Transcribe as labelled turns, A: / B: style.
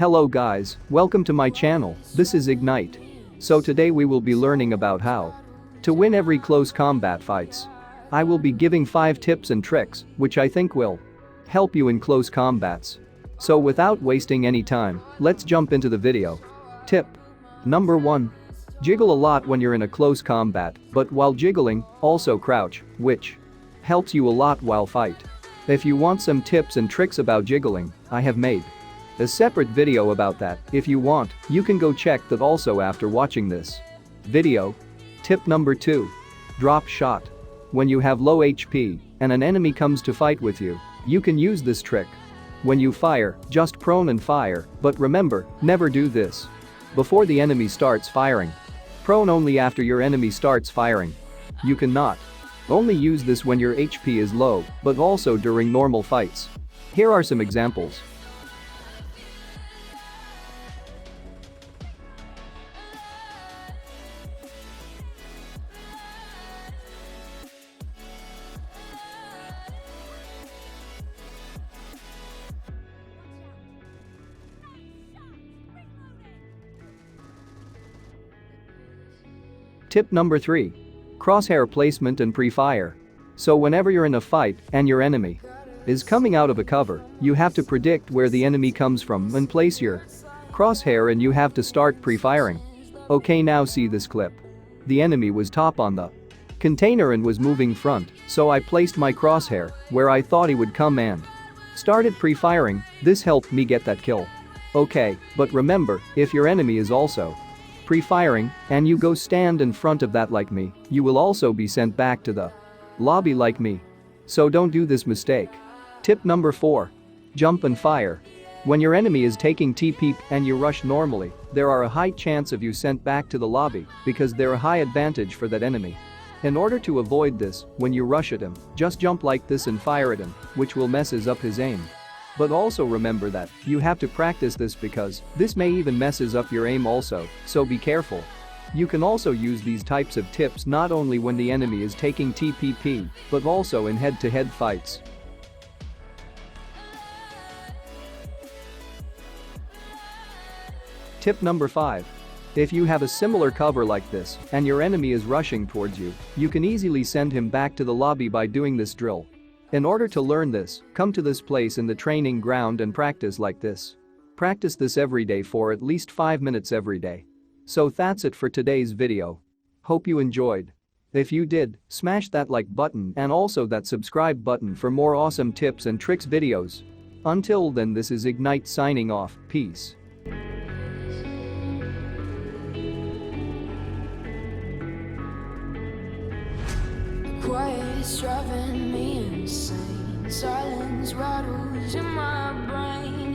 A: Hello guys, welcome to my channel, this is Ignite. So today we will be learning about how to win every close combat fights. I will be giving 5 tips and tricks, which I think will help you in close combats. So without wasting any time, let's jump into the video. Tip number 1. Jiggle a lot when you're in a close combat, but while jiggling, also crouch, which helps you a lot while fight. If you want some tips and tricks about jiggling, I have made a separate video about that. If you want, you can go check that also after watching this video. Tip number 2. Drop shot. When you have low HP and an enemy comes to fight with you, you can use this trick. When you fire, just prone and fire, but remember, never do this before the enemy starts firing. Prone only after your enemy starts firing. You cannot only use this when your HP is low, but also during normal fights. Here are some examples. Tip number 3. Crosshair placement and pre-fire. So whenever you're in a fight and your enemy is coming out of a cover, you have to predict where the enemy comes from and place your crosshair, and you have to start pre-firing. Okay, now see this clip. The enemy was top on the container and was moving front, so I placed my crosshair where I thought he would come and started pre-firing. This helped me get that kill. Okay, but remember, if your enemy is also pre-firing and you go stand in front of that like me, you will also be sent back to the lobby like me. So don't do this mistake. Tip number 4. Jump and fire. When your enemy is taking TP and you rush normally, there are a high chance of you sent back to the lobby because they're a high advantage for that enemy. In order to avoid this, when you rush at him, just jump like this and fire at him, which will messes up his aim. But also remember that you have to practice this because this may even messes up your aim also, so be careful. You can also use these types of tips not only when the enemy is taking TPP, but also in head-to-head fights. Tip number 5. If you have a similar cover like this and your enemy is rushing towards you, you can easily send him back to the lobby by doing this drill. In order to learn this, come to this place in the training ground and practice like this. Practice this every day for at least 5 minutes every day. So that's it for today's video. Hope you enjoyed. If you did, smash that like button and also that subscribe button for more awesome tips and tricks videos. Until then, this is Ignite signing off. Peace.
B: Quiet is driving me insane. Silence rattles in my brain.